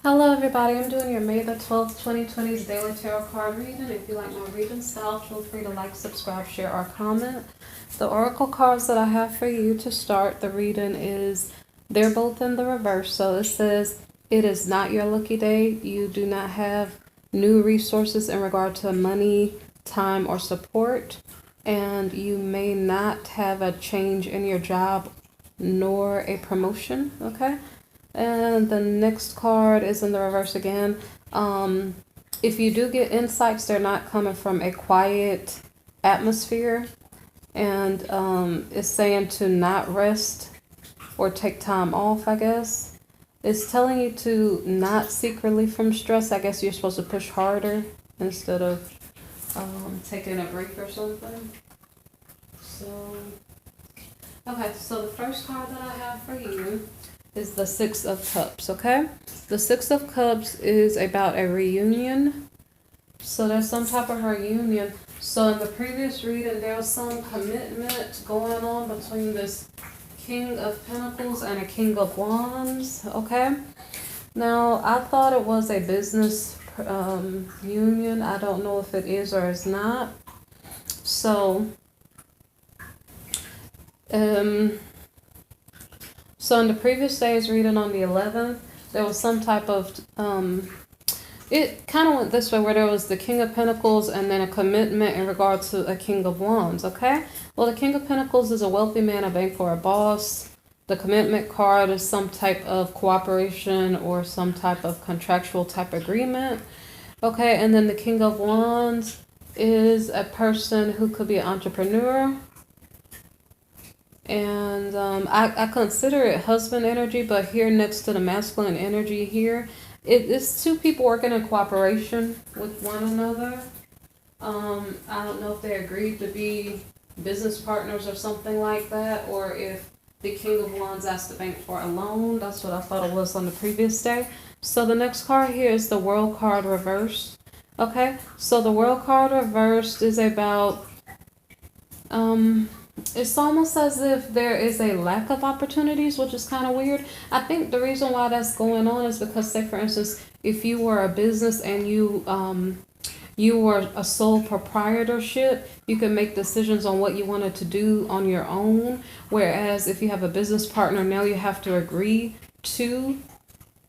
Hello everybody, I'm doing your May the 12th, 2020's Daily Tarot card reading. If you like my reading style, feel free to like, subscribe, share, or comment. The oracle cards that I have for you to start the reading is, they're both in the reverse. So it says, it is not your lucky day. You do not have new resources in regard to money, time, or support. And you may not have a change in your job nor a promotion, okay? And the next card is in the reverse again. If you do get insights, they're not coming from a quiet atmosphere. And it's saying to not rest or take time off, I guess. It's telling you to not seek relief from stress. I guess you're supposed to push harder instead of taking a break or something. So, okay, so the first card that I have for you is the Six of Cups, okay? The Six of Cups is about a reunion. So there's some type of reunion. So in the previous reading, there was some commitment going on between this King of Pentacles and a King of Wands, okay? Now, I thought it was a business union. I don't know if it is or is not. So, So in the previous day's reading on the 11th, there was some type of, it kind of went this way where there was the King of Pentacles and then a commitment in regard to a King of Wands, okay? Well, the King of Pentacles is a wealthy man, a bank, or a boss. The commitment card is some type of cooperation or some type of contractual type agreement, okay? And then the King of Wands is a person who could be an entrepreneur. And I consider it husband energy, but here next to the masculine energy here, it's two people working in cooperation with one another. I don't know if they agreed to be business partners or something like that, or if the King of Wands asked the bank for a loan. That's what I thought it was on the previous day. So the next card here is the World card reversed. Okay, so the World card reversed is about it's almost as if there is a lack of opportunities, which is kind of weird. I think the reason why that's going on is because, say for instance, if you were a business and you were a sole proprietorship, you can make decisions on what you wanted to do on your own. Whereas if you have a business partner, now you have to agree to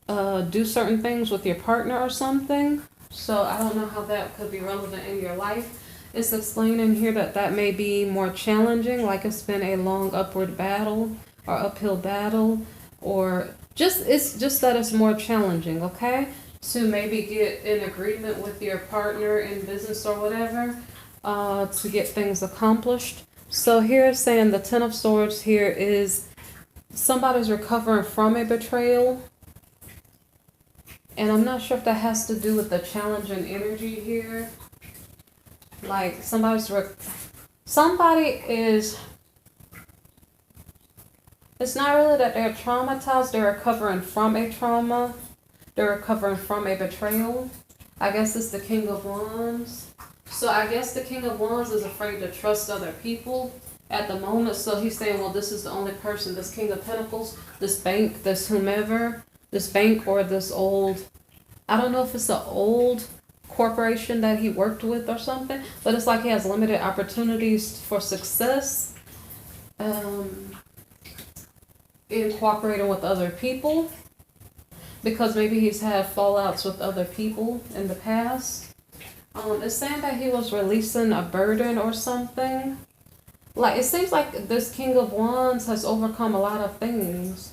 do certain things with your partner or something. So I don't know how that could be relevant in your life. It's explaining here that that may be more challenging, like it's been a long upward battle or uphill battle, or it's just that it's more challenging, okay? To maybe get in agreement with your partner in business or whatever, to get things accomplished. So here it's saying the Ten of Swords here is somebody's recovering from a betrayal. And I'm not sure if that has to do with the challenging energy here. Like somebody is, it's not really that they're traumatized, they're recovering from a trauma, they're recovering from a betrayal. I guess it's the King of Wands. So I guess the King of Wands is afraid to trust other people at the moment. So he's saying, well, this is the only person, this King of Pentacles, this bank, this whomever, this bank or this old, I don't know if it's an old corporation that he worked with or something, but it's like he has limited opportunities for success in cooperating with other people, because maybe he's had fallouts with other people in the past. It's saying that he was releasing a burden or something. Like it seems like this King of Wands has overcome a lot of things.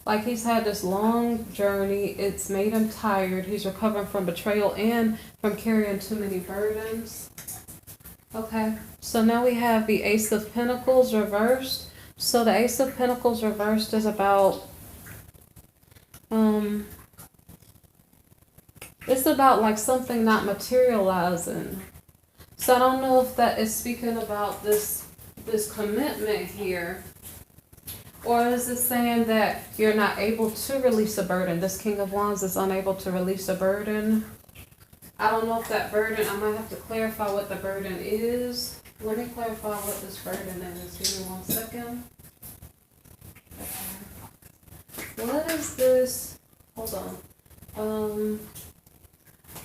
Like he's had this long journey, it's made him tired, he's recovering from betrayal and from carrying too many burdens. Okay, so now we have the Ace of Pentacles reversed. So the Ace of Pentacles reversed is about, it's about like something not materializing. So I don't know if that is speaking about this commitment here. Or is it saying that you're not able to release a burden? This King of Wands is unable to release a burden. I don't know if that burden, I might have to clarify what the burden is. Let me clarify what this burden is. Give me 1 second. Okay. What is this? Hold on.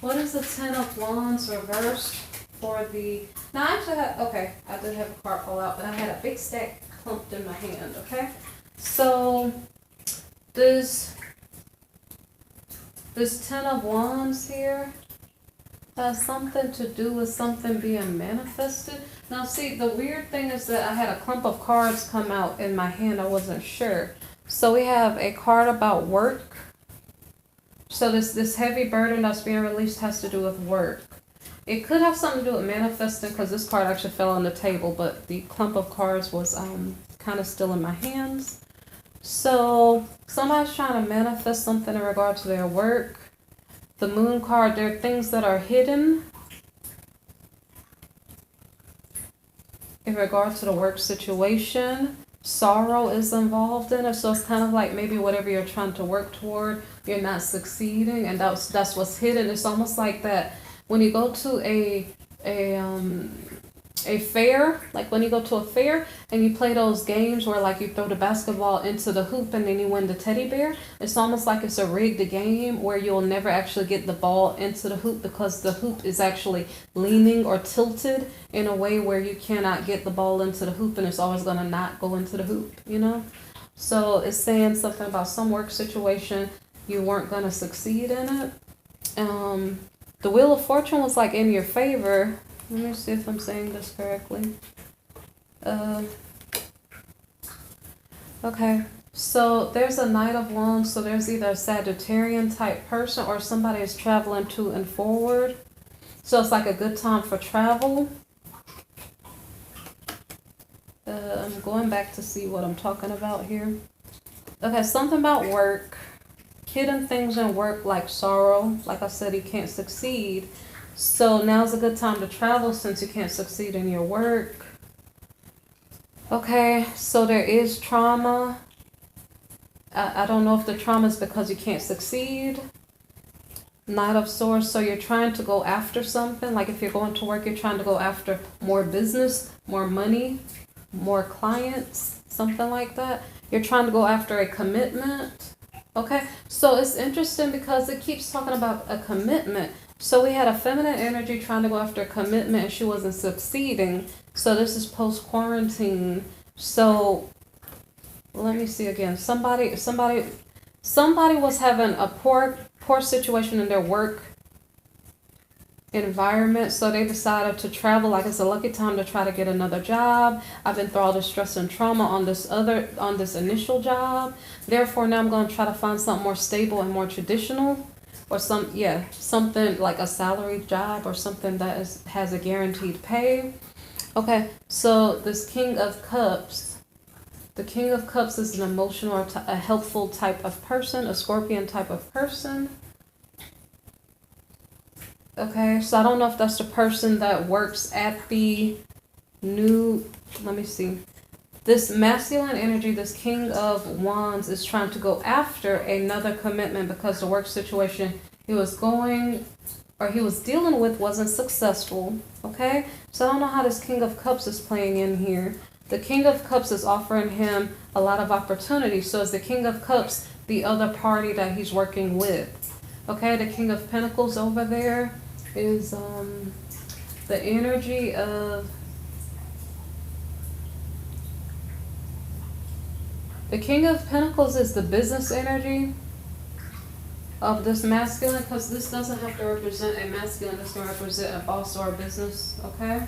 What is the Ten of Wands reversed for the... Now, I actually had... Okay, I did have a card fall out, but I had a big stack clumped in my hand, okay? So, this Ten of Wands here has something to do with something being manifested. Now, see, the weird thing is that I had a clump of cards come out in my hand. I wasn't sure. So, we have a card about work. So this heavy burden that's being released has to do with work. It could have something to do with manifesting because this card actually fell on the table, but the clump of cards was kind of still in my hands. So somebody's trying to manifest something in regard to their work. The Moon card, there are things that are hidden in regard to the work situation. Sorrow is involved in it, so it's kind of like maybe whatever you're trying to work toward, you're not succeeding, and that's what's hidden. It's almost like that when you go to a fair, like when you go to a fair and you play those games where like you throw the basketball into the hoop and then you win the teddy bear. It's almost like it's a rigged game where you'll never actually get the ball into the hoop because the hoop is actually leaning or tilted in a way where you cannot get the ball into the hoop and it's always going to not go into the hoop, you know? So it's saying something about some work situation you weren't going to succeed in it. The Wheel of Fortune was like in your favor. Let me see if I'm saying this correctly. Okay, so there's a Knight of Wands, so there's either a Sagittarian type person or somebody is traveling to and forward. So it's like a good time for travel. I'm going back to see what I'm talking about here. Okay, something about work. Hidden things in work like sorrow. Like I said, you can't succeed. So now's a good time to travel since you can't succeed in your work. Okay, so there is trauma. I don't know if the trauma is because you can't succeed. Knight of Swords, so you're trying to go after something. Like if you're going to work, you're trying to go after more business, more money, more clients, something like that. You're trying to go after a commitment. Okay, so it's interesting because it keeps talking about a commitment. So we had a feminine energy trying to go after a commitment and she wasn't succeeding. So this is post-quarantine. So let me see again. Somebody was having a poor situation in their work environment. So they decided to travel. Like it's a lucky time to try to get another job. I've been through all this stress and trauma on this initial job. Therefore now I'm going to try to find something more stable and more traditional. Or something like a salaried job or something that has a guaranteed pay. Okay, so this King of Cups. The King of Cups is an emotional or a helpful type of person, a Scorpion type of person. Okay, so I don't know if that's the person that works at the new, let me see. This masculine energy, this King of Wands is trying to go after another commitment because the work situation he was dealing with wasn't successful. Okay? So I don't know how this King of Cups is playing in here. The King of Cups is offering him a lot of opportunities. So is the King of Cups the other party that he's working with? Okay, the King of Pentacles over there is the energy of... The King of Pentacles is the business energy of this masculine, because this doesn't have to represent a masculine, this can represent a boss or a business, okay?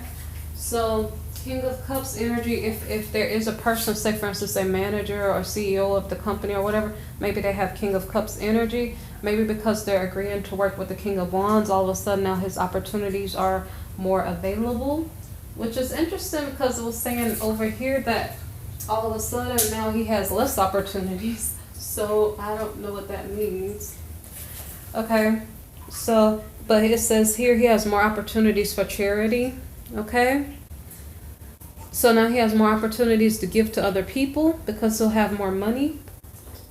So, King of Cups energy, if there is a person, say for instance a manager or CEO of the company or whatever, maybe they have King of Cups energy, maybe because they're agreeing to work with the King of Wands, all of a sudden now his opportunities are more available, which is interesting because it was saying over here that all of a sudden now he has less opportunities. So I don't know what that means. Okay, so, but it says here he has more opportunities for charity. Okay, so now he has more opportunities to give to other people because he'll have more money.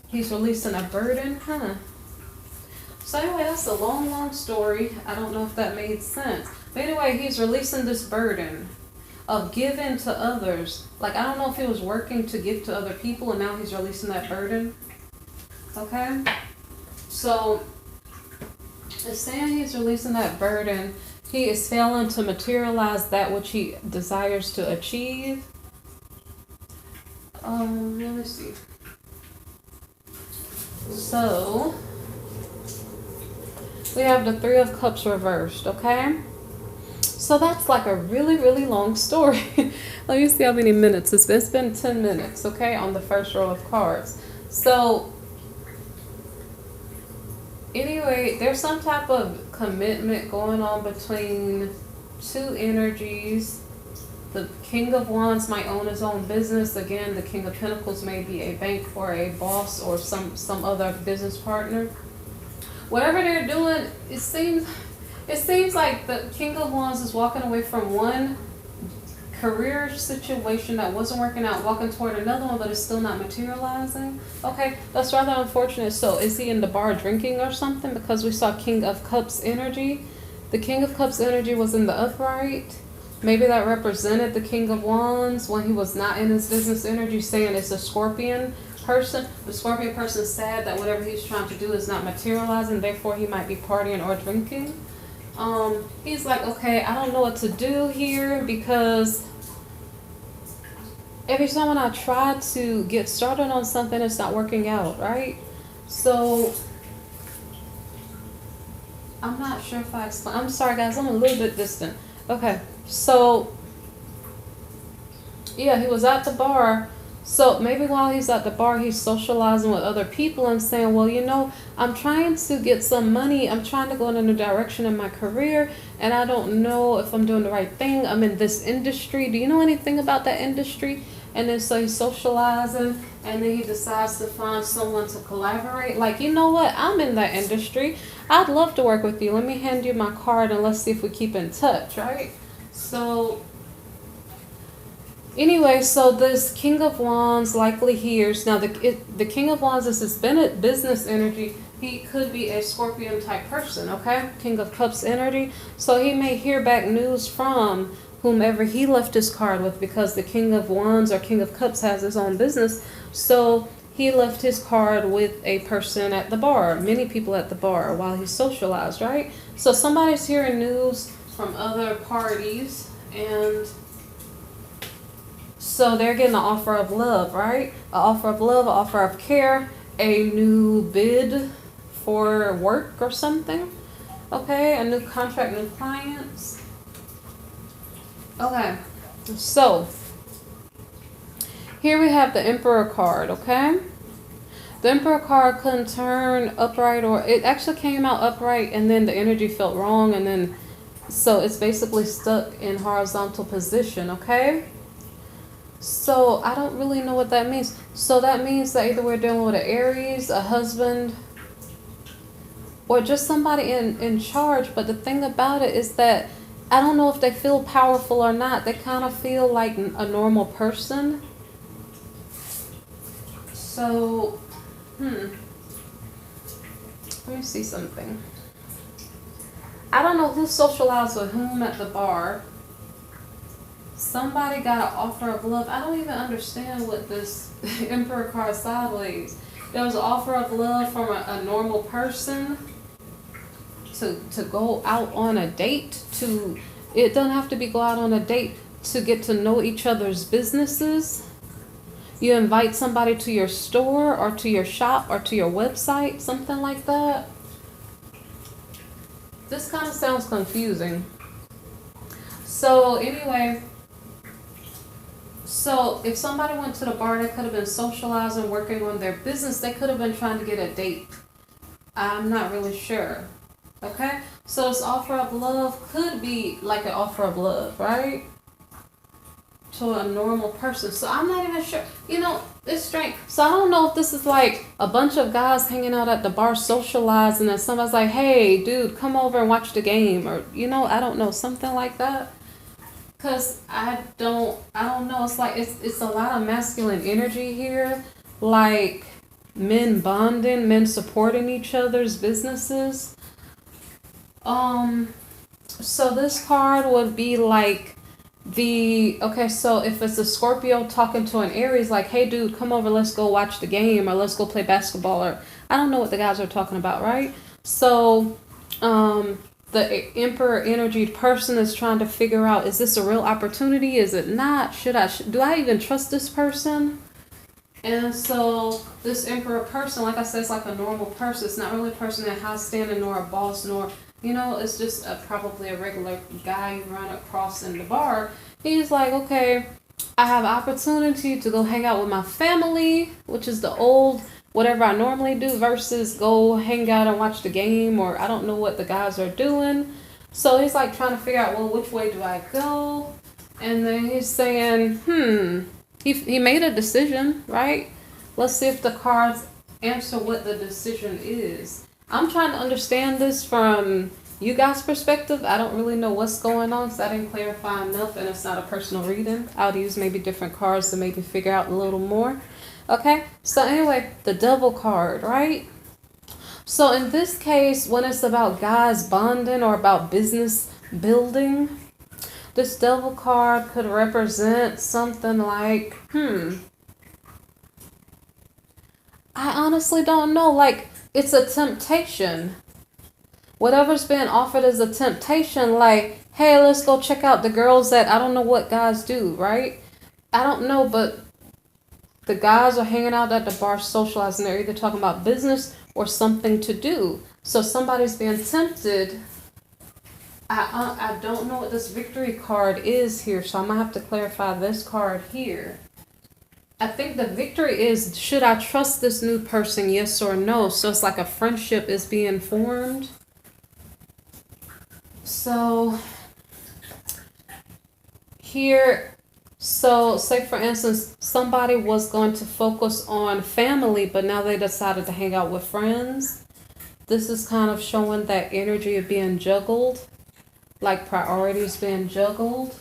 He's releasing a burden, So anyway, that's a long story. I don't know if that made sense. But anyway, he's releasing this burden of giving to others. Like, I don't know if he was working to give to other people and now he's releasing that burden. Okay? So, It's saying he's releasing that burden. He is failing to materialize that which he desires to achieve. Let me see. So we have the Three of Cups reversed, okay? So that's like a really, really long story. Let me see how many minutes it's been. It's been 10 minutes, okay, on the first row of cards. So anyway, there's some type of commitment going on between two energies. The King of Wands might own his own business. Again, the King of Pentacles may be a bank or a boss or some other business partner. Whatever they're doing, it seems like the King of Wands is walking away from one career situation that wasn't working out, walking toward another one, but it's still not materializing. Okay, that's rather unfortunate. So is he in the bar drinking or something? Because we saw King of Cups energy. The King of Cups energy was in the upright. Maybe that represented the King of Wands when he was not in his business energy, saying it's a Scorpion person. The Scorpion person is sad that whatever he's trying to do is not materializing, therefore he might be partying or drinking. He's like, okay, I don't know what to do here, because every time when I try to get started on something, it's not working out, right? So I'm not sure if I explain. I'm sorry, guys, I'm a little bit distant. Okay, so yeah, he was at the bar. So maybe while he's at the bar, he's socializing with other people and saying, well, you know, I'm trying to get some money. I'm trying to go in a new direction in my career, and I don't know if I'm doing the right thing. I'm in this industry. Do you know anything about that industry? And then so he's socializing, and then he decides to find someone to collaborate. Like, you know what? I'm in that industry. I'd love to work with you. Let me hand you my card, and let's see if we keep in touch, right? So anyway, so this King of Wands likely hears, now the King of Wands is his business energy. He could be a Scorpion type person, okay? King of Cups energy. So he may hear back news from whomever he left his card with, because the King of Wands or King of Cups has his own business. So he left his card with a person at the bar, many people at the bar while he socialized, right? So somebody's hearing news from other parties, and so they're getting an offer of love, right? An offer of love, an offer of care, a new bid for work or something. Okay, a new contract, new clients. Okay, so here we have the Emperor card, okay? The Emperor card couldn't turn upright, or it actually came out upright and then the energy felt wrong, and then so it's basically stuck in horizontal position, okay? So I don't really know what that means. So that means that either we're dealing with an Aries, a husband, or just somebody in charge. But the thing about it is that I don't know if they feel powerful or not. They kind of feel like a normal person. So, let me see something. I don't know who socialized with whom at the bar. Somebody got an offer of love. I don't even understand what this Emperor card sideways. There was an offer of love from a normal person to go out on a date. It doesn't have to be go out on a date, to get to know each other's businesses. You invite somebody to your store or to your shop or to your website, something like that. This kind of sounds confusing. So anyway, so if somebody went to the bar, they could have been socializing, working on their business. They could have been trying to get a date. I'm not really sure. Okay? So this offer of love could be like an offer of love, right? To a normal person. So I'm not even sure. You know, it's strange. So I don't know if this is like a bunch of guys hanging out at the bar socializing, and somebody's like, hey, dude, come over and watch the game. Or, you know, I don't know, something like that. Because I don't know. It's like it's a lot of masculine energy here. Like men bonding, men supporting each other's businesses. So this card would be like so if it's a Scorpio talking to an Aries, like, hey dude, come over, let's go watch the game, or let's go play basketball, or I don't know what the guys are talking about, right? So The Emperor energy person is trying to figure out, is this a real opportunity? Is it not? Do I even trust this person? And so this Emperor person, like I said, it's like a normal person. It's not really a person that high standing nor a boss nor, it's just probably a regular guy you run across in the bar. He's like, okay, I have opportunity to go hang out with my family, which is the old whatever I normally do, versus go hang out and watch the game, or I don't know what the guys are doing. So he's like trying to figure out, well, which way do I go? And then he's saying, he made a decision, right? Let's see if the cards answer what the decision is. I'm trying to understand this from you guys' perspective. I don't really know what's going on, so I didn't clarify enough, and it's not a personal reading. I'll use maybe different cards to maybe figure out a little more. Okay, so anyway, the Devil card, right? So in this case, when it's about guys bonding or about business building, this Devil card could represent something like, I honestly don't know. Like, it's a temptation. Whatever's being offered is a temptation. Like, hey, let's go check out the girls that I don't know what guys do, right? I don't know, but the guys are hanging out at the bar socializing. They're either talking about business or something to do. So somebody's being tempted. I don't know what this victory card is here, so I'm going to have to clarify this card here. I think the victory is, should I trust this new person, yes or no? So it's like a friendship is being formed. So here, so say for instance, somebody was going to focus on family, but now they decided to hang out with friends. This is kind of showing that energy of being juggled, like priorities being juggled.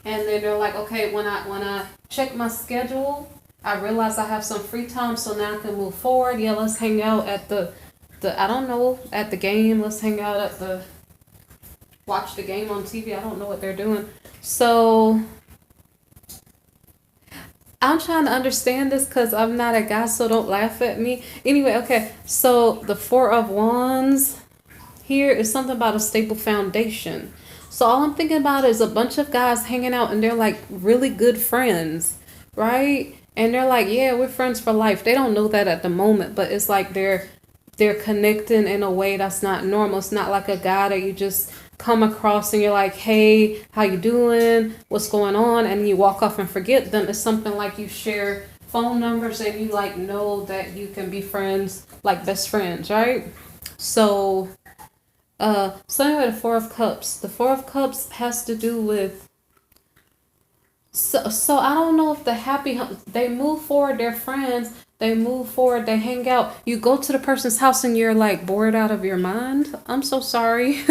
And then they're like, okay, when I check my schedule, I realize I have some free time, so now I can move forward. Yeah, let's hang out at the I don't know, at the game. Let's hang out at watch the game on TV. I don't know what they're doing. So I'm trying to understand this because I'm not a guy, so don't laugh at me. Anyway, okay, so the Four of Wands here is something about a stable foundation. So all I'm thinking about is a bunch of guys hanging out and they're like really good friends, right? And they're like, yeah, we're friends for life. They don't know that at the moment, but it's like they're connecting in a way that's not normal. It's not like a guy that you just come across and you're like, hey, how you doing? What's going on? And you walk off and forget them. It's something like you share phone numbers and you like know that you can be friends, like best friends, right? So anyway, the Four of Cups. The Four of Cups has to do with, so I don't know if they move forward, they're friends, they move forward, they hang out. You go to the person's house and you're like bored out of your mind. I'm so sorry.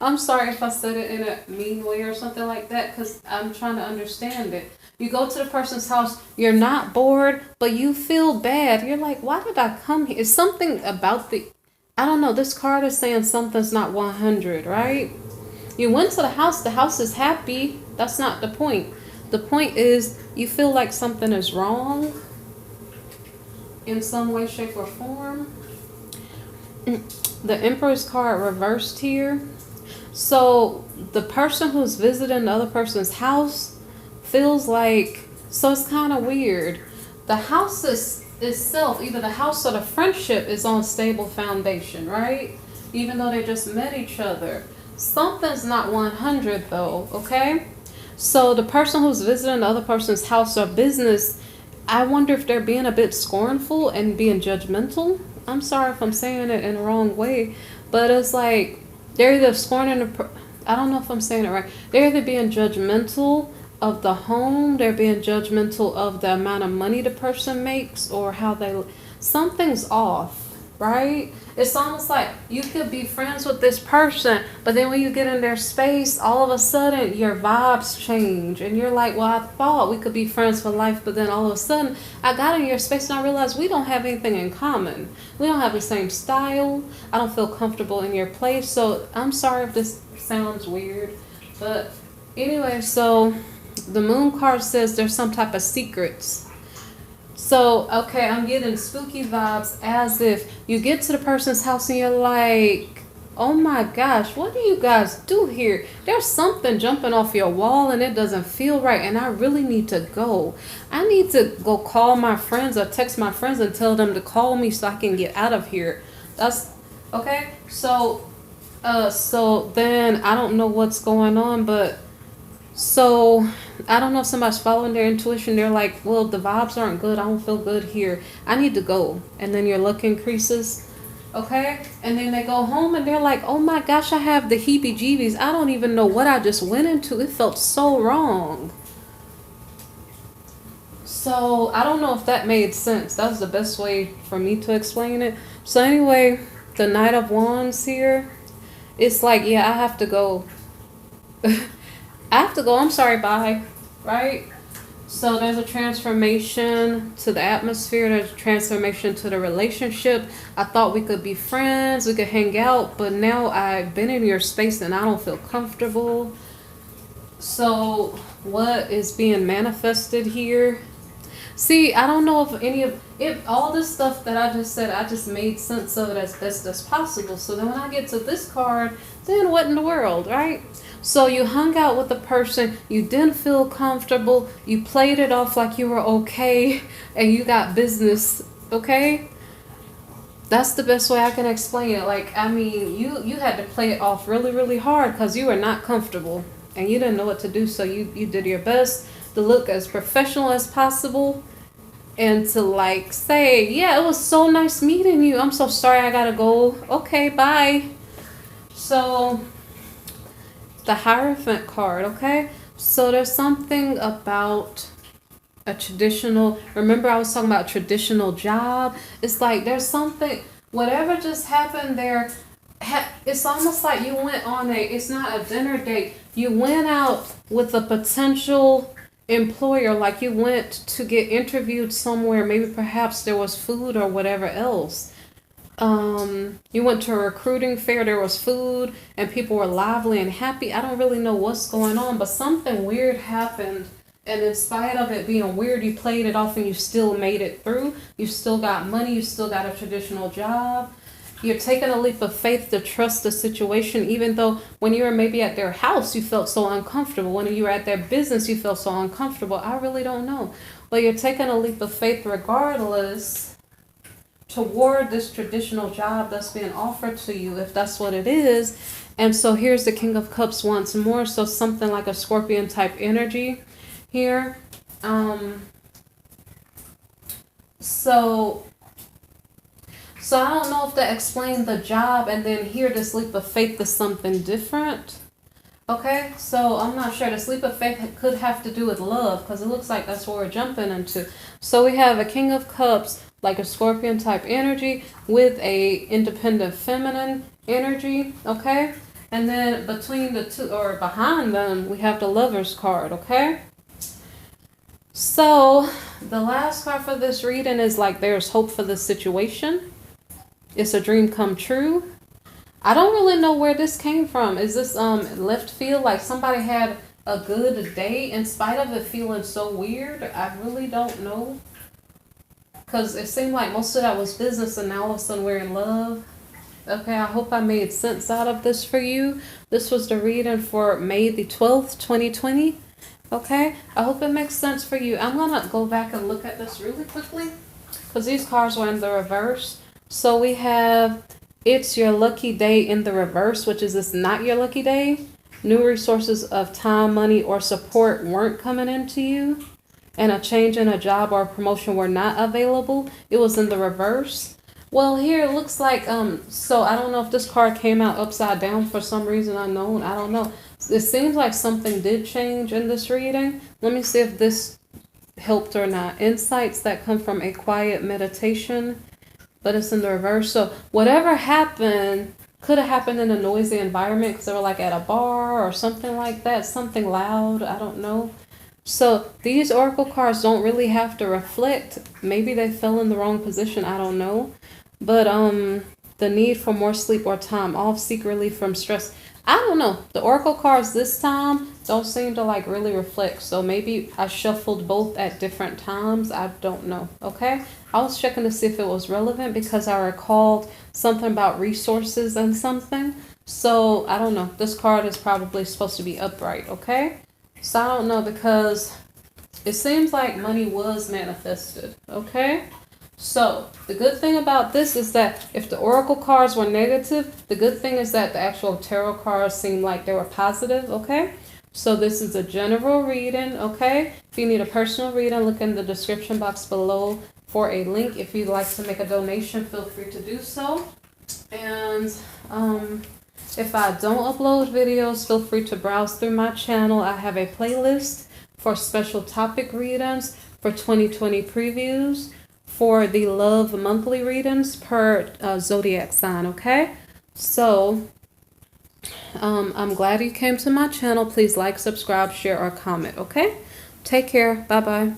I'm sorry if I said it in a mean way or something like that, because I'm trying to understand it. You go to the person's house, you're not bored, but you feel bad. You're like, why did I come here? It's something about I don't know, this card is saying something's not 100, right? You went to the house is happy. That's not the point. The point is you feel like something is wrong in some way, shape, or form. The Emperor's card reversed here. So the person who's visiting the other person's house feels like, so it's kind of weird. The house itself, either the house or the friendship is on stable foundation, right? Even though they just met each other. Something's not 100 though, okay? So the person who's visiting the other person's house or business, I wonder if they're being a bit scornful and being judgmental. I'm sorry if I'm saying it in the wrong way, but it's like they're either scorning I don't know if I'm saying it right. They're either being judgmental of the home, they're being judgmental of the amount of money the person makes, or how something's off, right? It's almost like you could be friends with this person, but then when you get in their space, all of a sudden your vibes change and you're like, well, I thought we could be friends for life, but then all of a sudden I got in your space and I realized we don't have anything in common. We don't have the same style. I don't feel comfortable in your place. So I'm sorry if this sounds weird, but anyway, so the Moon card says there's some type of secrets. So, okay, I'm getting spooky vibes, as if you get to the person's house and you're like, Oh my gosh, what do you guys do here? There's something jumping off your wall and it doesn't feel right, and I really need to go. I need to go call my friends or text my friends and tell them to call me so I can get out of here. That's okay. So then I don't know what's going on, but so I don't know if somebody's following their intuition. They're like, well, the vibes aren't good. I don't feel good here. I need to go. And then your luck increases. Okay? And then they go home and they're like, oh my gosh, I have the heebie jeebies. I don't even know what I just went into. It felt so wrong. So I don't know if that made sense. That was the best way for me to explain it. So anyway, the Knight of Wands here, it's like, yeah, I have to go. I have to go. I'm sorry, bye. Right? So there's a transformation to the atmosphere. There's a transformation to the relationship. I thought we could be friends. We could hang out. But now I've been in your space and I don't feel comfortable. So what is being manifested here? See, I don't know if any of it, all this stuff that I just said, I just made sense of it as best as possible. So then when I get to this card, then what in the world, right? So you hung out with the person, you didn't feel comfortable, you played it off like you were okay, and you got business, okay? That's the best way I can explain it. Like, I mean, you had to play it off really, really hard because you were not comfortable and you didn't know what to do. So you did your best to look as professional as possible and to like say, yeah, it was so nice meeting you. I'm so sorry I gotta go. Okay, bye. So the Hierophant card, okay? So there's something about a traditional, remember I was talking about traditional job? It's like there's something, whatever just happened there, it's almost like you went on it's not a dinner date. You went out with a potential employer, like you went to get interviewed somewhere, maybe perhaps there was food or whatever else. You went to a recruiting fair, there was food and people were lively and happy. I don't really know what's going on, but something weird happened, and in spite of it being weird, you played it off and you still made it through. You still got money, you still got a traditional job. You're taking a leap of faith to trust the situation, even though when you were maybe at their house, you felt so uncomfortable. When you were at their business, you felt so uncomfortable. I really don't know. But you're taking a leap of faith regardless toward this traditional job that's being offered to you, if that's what it is. And so here's the King of Cups once more. So something like a Scorpion type energy here. So I don't know if that explained the job, and then here this leap of faith is something different. Okay, so I'm not sure. This leap of faith could have to do with love, because it looks like that's what we're jumping into. So we have a King of Cups, like a Scorpion type energy, with a independent feminine energy, okay? And then between the two, or behind them, we have the Lover's card, okay? So the last card for this reading is like there's hope for the situation. It's a dream come true. I don't really know where this came from. Is this left field? Like somebody had a good day in spite of it feeling so weird? I really don't know. Because it seemed like most of that was business and now all of a sudden we're in love. Okay, I hope I made sense out of this for you. This was the reading for May the 12th, 2020. Okay, I hope it makes sense for you. I'm going to go back and look at this really quickly because these cards were in the reverse. So we have It's Your Lucky Day in the reverse, which is this not your lucky day. New resources of time, money, or support weren't coming into you. And a change in a job or a promotion were not available. It was in the reverse. Well, here it looks like, so I don't know if this card came out upside down for some reason unknown. I don't know. It seems like something did change in this reading. Let me see if this helped or not. Insights that come from a quiet meditation, but it's in the reverse. So whatever happened could have happened in a noisy environment because they were like at a bar or something like that, something loud. I don't know. So these oracle cards don't really have to reflect. Maybe they fell in the wrong position. I don't know. But the need for more sleep or time off, seek relief from stress. I don't know. The oracle cards this time don't seem to like really reflect. So maybe I shuffled both at different times. I don't know. Okay. I was checking to see if it was relevant because I recalled something about resources and something. So I don't know. This card is probably supposed to be upright, okay? So I don't know, because it seems like money was manifested, okay? So the good thing about this is that if the oracle cards were negative, the good thing is that the actual tarot cards seem like they were positive, okay? So this is a general reading, okay? If you need a personal reading, look in the description box below for a link. If you'd like to make a donation, feel free to do so. And if I don't upload videos, feel free to browse through my channel. I have a playlist for special topic readings, for 2020 previews, for the love monthly readings per zodiac sign, okay? So I'm glad you came to my channel. Please like, subscribe, share, or comment, okay? Take care. Bye-bye.